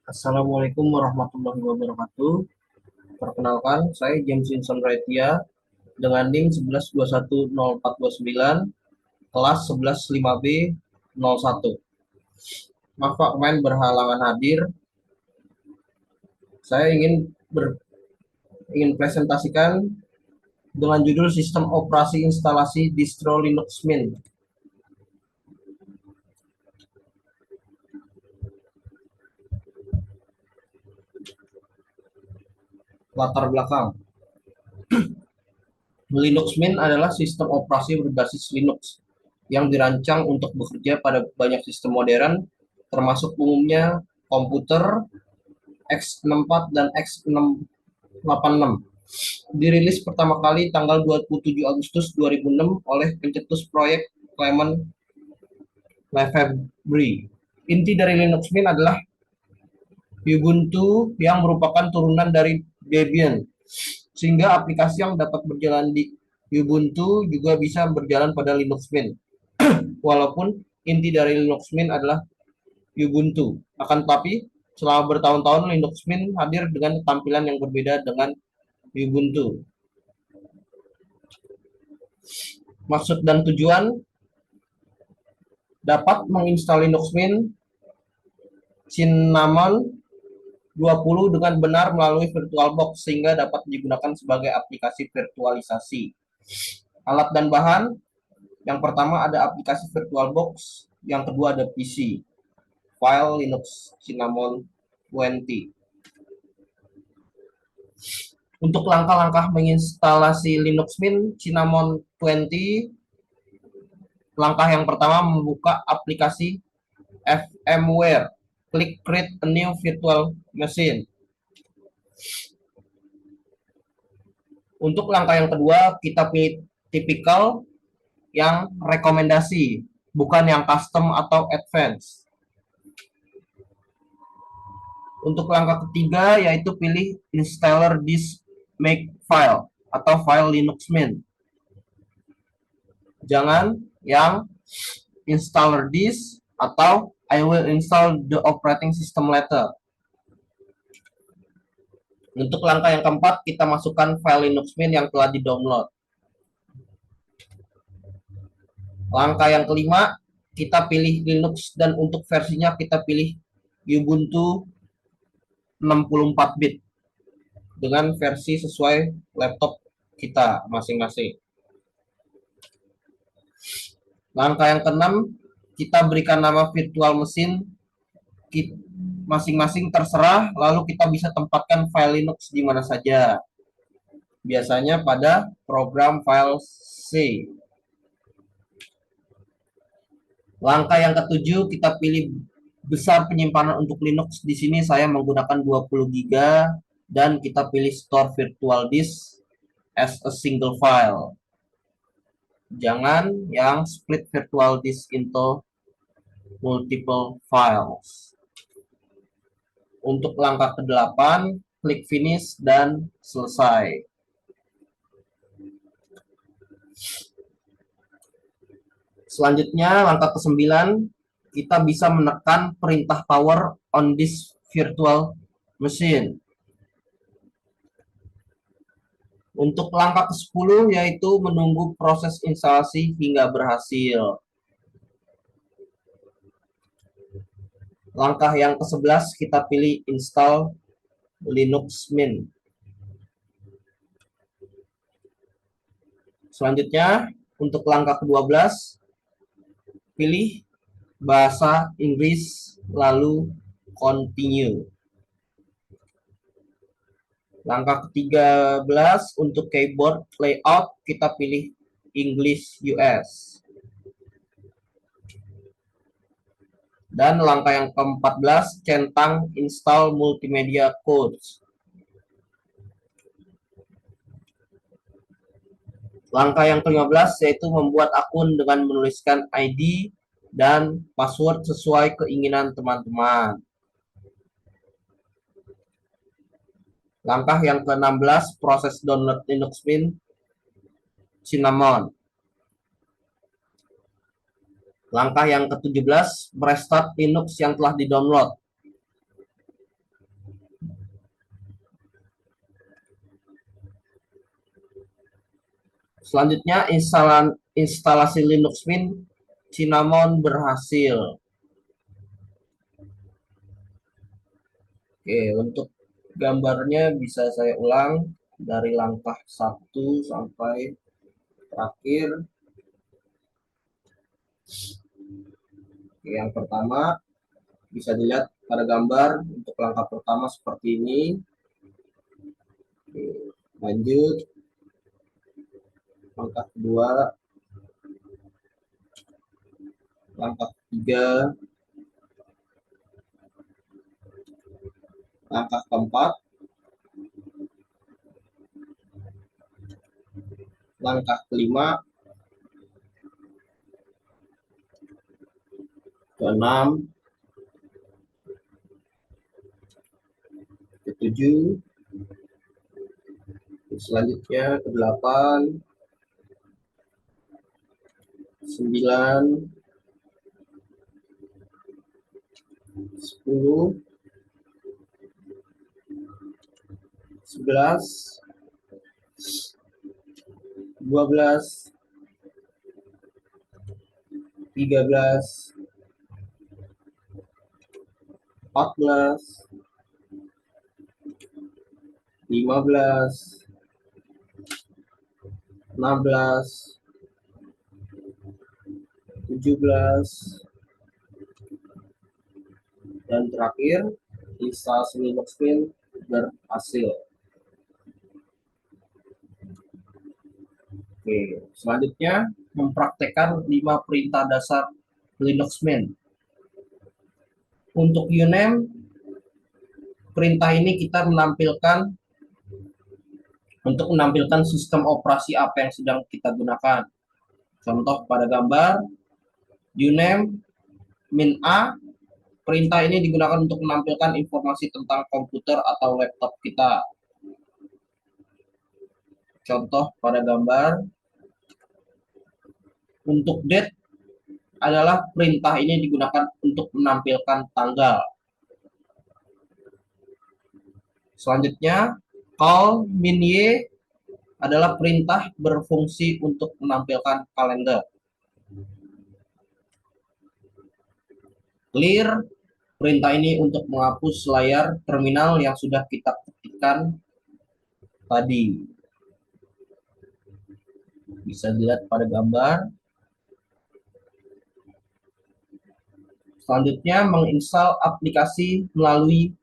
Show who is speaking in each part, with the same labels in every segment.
Speaker 1: Assalamualaikum warahmatullahi wabarakatuh. Perkenalkan, saya James Winson Raitia dengan NIM 11210429, kelas 11 5B 01. Maaf Pak, pemain berhalangan hadir. Saya ingin presentasikan dengan judul Sistem Operasi Instalasi Distro Linux Mint. Latar belakang. Linux Mint adalah sistem operasi berbasis Linux yang dirancang untuk bekerja pada banyak sistem modern, termasuk umumnya komputer x64 dan x86. Dirilis pertama kali tanggal 27 Agustus 2006 oleh pencetus proyek Clement Lefebvre. Inti dari Linux Mint adalah Ubuntu yang merupakan turunan dari Debian, sehingga aplikasi yang dapat berjalan di Ubuntu juga bisa berjalan pada Linux Mint. Walaupun inti dari Linux Mint adalah Ubuntu, akan tetapi selama bertahun-tahun Linux Mint hadir dengan tampilan yang berbeda dengan Ubuntu. Maksud dan tujuan: dapat menginstal Linux Mint Cinnamon 20 dengan benar melalui VirtualBox sehingga dapat digunakan sebagai aplikasi virtualisasi. Alat dan bahan: yang pertama ada aplikasi VirtualBox, yang kedua ada PC, file Linux Cinnamon 20. Untuk langkah-langkah menginstalasi Linux Mint Cinnamon 20, langkah yang pertama membuka aplikasi VMware. Klik Create a New Virtual Machine. Untuk langkah yang kedua, kita pilih tipikal yang rekomendasi, bukan yang custom atau advance. Untuk langkah ketiga, yaitu pilih installer disk make file atau file Linux Mint. Jangan yang installer disk atau I will install the operating system later. Untuk langkah yang keempat, kita masukkan file Linux Mint yang telah di-download. Langkah yang kelima, kita pilih Linux dan untuk versinya kita pilih Ubuntu 64 bit dengan versi sesuai laptop kita masing-masing. Langkah yang keenam, kita berikan nama virtual machine masing-masing terserah, lalu kita bisa tempatkan file Linux di mana saja. Biasanya pada program file C. Langkah yang ketujuh, kita pilih besar penyimpanan untuk Linux. Di sini saya menggunakan 20 GB dan kita pilih store virtual disk as a single file. Jangan yang split virtual disk into multiple files. Untuk langkah ke-8, klik finish dan selesai. Selanjutnya, langkah ke-9, kita bisa menekan perintah power on this virtual machine. Untuk langkah ke-10, yaitu menunggu proses instalasi hingga berhasil. Langkah yang ke-11, kita pilih install Linux Mint. Selanjutnya, untuk langkah ke-12, pilih bahasa Inggris, lalu continue. Langkah ke-13, untuk keyboard layout, kita pilih English US. Dan langkah yang ke-14, centang install multimedia codes. Langkah yang ke-15 yaitu membuat akun dengan menuliskan ID dan password sesuai keinginan teman-teman. Langkah yang ke-16, proses download Linux Mint Cinnamon. Langkah yang ke-17, restart Linux yang telah di-download. Selanjutnya, instalasi Linux Mint Cinnamon berhasil. Oke, untuk gambarnya bisa saya ulang dari langkah 1 sampai terakhir. Oke, yang pertama bisa dilihat pada gambar untuk langkah pertama seperti ini. Oke, lanjut langkah kedua, langkah ketiga, langkah keempat, langkah kelima, keenam, ketujuh, selanjutnya ke-8, 9, 10, 11, 12, 13, 14, 15, 16, 17, dan terakhir instalasi Linux Mint berhasil. Oke, selanjutnya mempraktekkan 5 perintah dasar Linux Mint. Untuk uname, perintah ini kita menampilkan untuk menampilkan sistem operasi apa yang sedang kita gunakan. Contoh pada gambar, uname min a, perintah ini digunakan untuk menampilkan informasi tentang komputer atau laptop kita. Contoh pada gambar, untuk date adalah perintah ini digunakan untuk menampilkan tanggal. Selanjutnya, call min y adalah perintah berfungsi untuk menampilkan kalender. Clear, perintah ini untuk menghapus layar terminal yang sudah kita ketikkan tadi. Bisa dilihat pada gambar. Selanjutnya, menginstal aplikasi melalui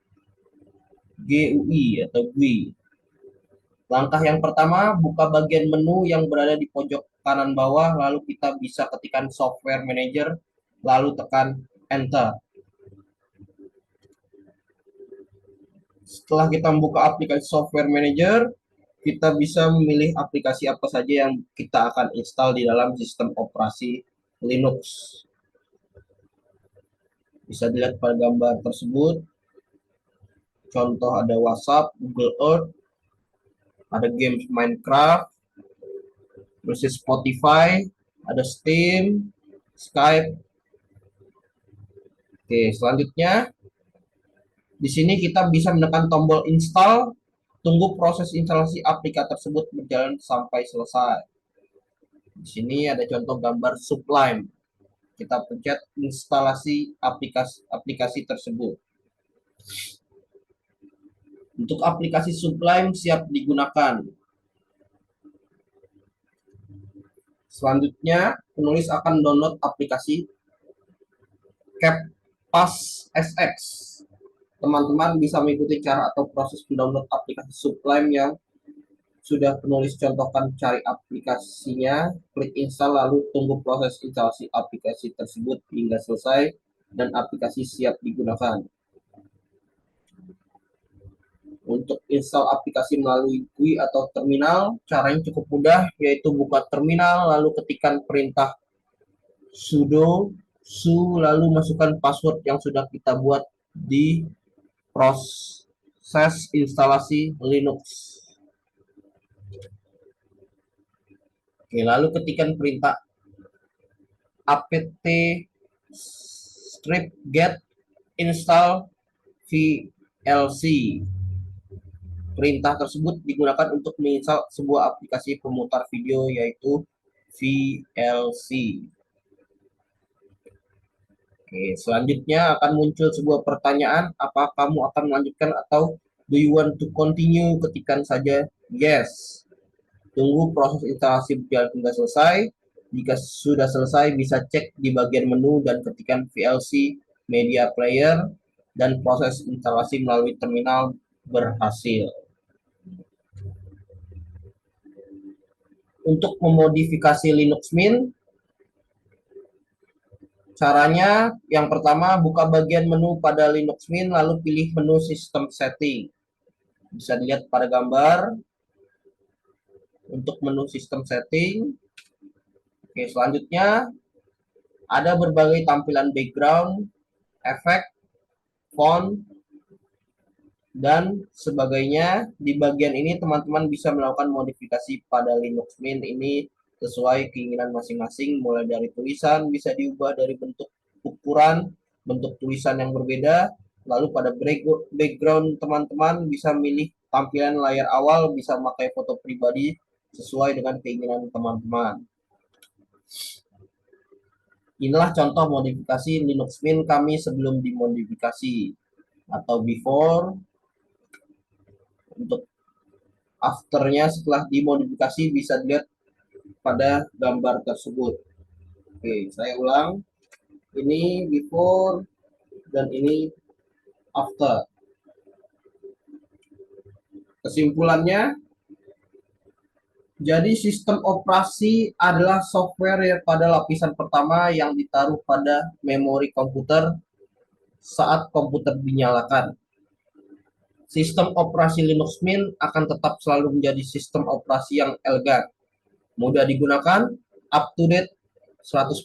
Speaker 1: GUI atau GUI. Langkah yang pertama, buka bagian menu yang berada di pojok kanan bawah, lalu kita bisa ketikkan Software Manager, lalu tekan Enter. Setelah kita membuka aplikasi Software Manager, kita bisa memilih aplikasi apa saja yang kita akan install di dalam sistem operasi Linux. Bisa dilihat pada gambar tersebut. Contoh ada WhatsApp, Google Earth, ada games Minecraft, terus Spotify, ada Steam, Skype. Oke, selanjutnya di sini kita bisa menekan tombol install, tunggu proses instalasi aplikasi tersebut berjalan sampai selesai. Di sini ada contoh gambar Sublime. Kita pencet instalasi aplikasi tersebut. Untuk aplikasi Sublime siap digunakan. Selanjutnya, penulis akan download aplikasi CapPass SX. Teman-teman bisa mengikuti cara atau proses mendownload aplikasi Sublime yang sudah penulis contohkan. Cari aplikasinya, klik install, lalu tunggu proses instalasi aplikasi tersebut hingga selesai dan aplikasi siap digunakan. Untuk install aplikasi melalui GUI atau terminal, caranya cukup mudah, yaitu buka terminal, lalu ketikkan perintah sudo su, lalu masukkan password yang sudah kita buat di proses instalasi Linux. Oke, lalu ketikkan perintah apt strip get install VLC. Perintah tersebut digunakan untuk menginstal sebuah aplikasi pemutar video yaitu VLC. Oke, selanjutnya akan muncul sebuah pertanyaan, apa kamu akan melanjutkan atau do you want to continue? Ketikkan saja yes. Tunggu proses instalasi berjalan hingga selesai. Jika sudah selesai, bisa cek di bagian menu dan ketikkan VLC Media Player dan proses instalasi melalui terminal berhasil. Untuk memodifikasi Linux Mint, caranya yang pertama buka bagian menu pada Linux Mint lalu pilih menu System Setting. Bisa dilihat pada gambar untuk menu System Setting. Oke, selanjutnya ada berbagai tampilan background, efek, font, dan sebagainya. Di bagian ini teman-teman bisa melakukan modifikasi pada Linux Mint ini sesuai keinginan masing-masing, mulai dari tulisan bisa diubah dari bentuk ukuran, bentuk tulisan yang berbeda. Lalu pada background teman-teman bisa milih tampilan layar awal, bisa pakai foto pribadi sesuai dengan keinginan teman-teman. Inilah contoh modifikasi Linux Mint kami sebelum dimodifikasi atau before. Untuk afternya setelah dimodifikasi bisa dilihat pada gambar tersebut. Oke, saya ulang. Ini before dan ini after. Kesimpulannya, jadi sistem operasi adalah software pada lapisan pertama yang ditaruh pada memori komputer saat komputer dinyalakan. Sistem operasi Linux Mint akan tetap selalu menjadi sistem operasi yang elegan, mudah digunakan, up to date, 100%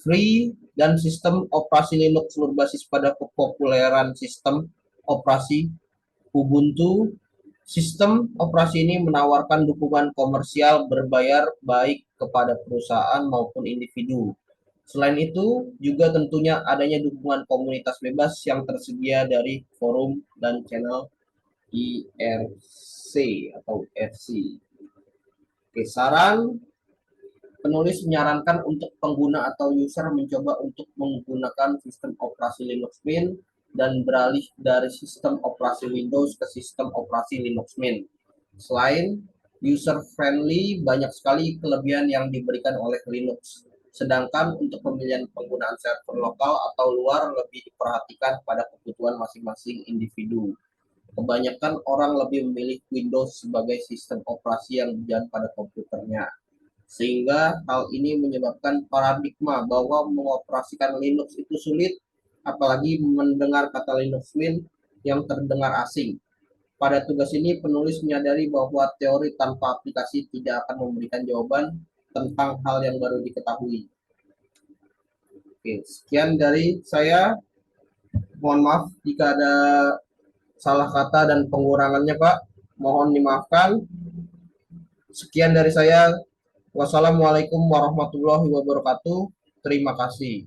Speaker 1: free, dan sistem operasi Linux berbasis pada kepopuleran sistem operasi Ubuntu. Sistem operasi ini menawarkan dukungan komersial berbayar baik kepada perusahaan maupun individu. Selain itu, juga tentunya adanya dukungan komunitas bebas yang tersedia dari forum dan channel IRC atau RC. Oke, saran penulis menyarankan untuk pengguna atau user mencoba untuk menggunakan sistem operasi Linux Mint dan beralih dari sistem operasi Windows ke sistem operasi Linux Mint. Selain user-friendly, banyak sekali kelebihan yang diberikan oleh Linux. Sedangkan untuk pemilihan penggunaan server lokal atau luar lebih diperhatikan pada kebutuhan masing-masing individu. Kebanyakan orang lebih memilih Windows sebagai sistem operasi yang berjalan pada komputernya. Sehingga hal ini menyebabkan paradigma bahwa mengoperasikan Linux itu sulit, apalagi mendengar kata Linux Mint yang terdengar asing. Pada tugas ini, penulis menyadari bahwa teori tanpa aplikasi tidak akan memberikan jawaban tentang hal yang baru diketahui. Oke, sekian dari saya. Mohon maaf jika ada salah kata dan pengurangannya, Pak. Mohon dimaafkan. Sekian dari saya. Wassalamualaikum warahmatullahi wabarakatuh. Terima kasih.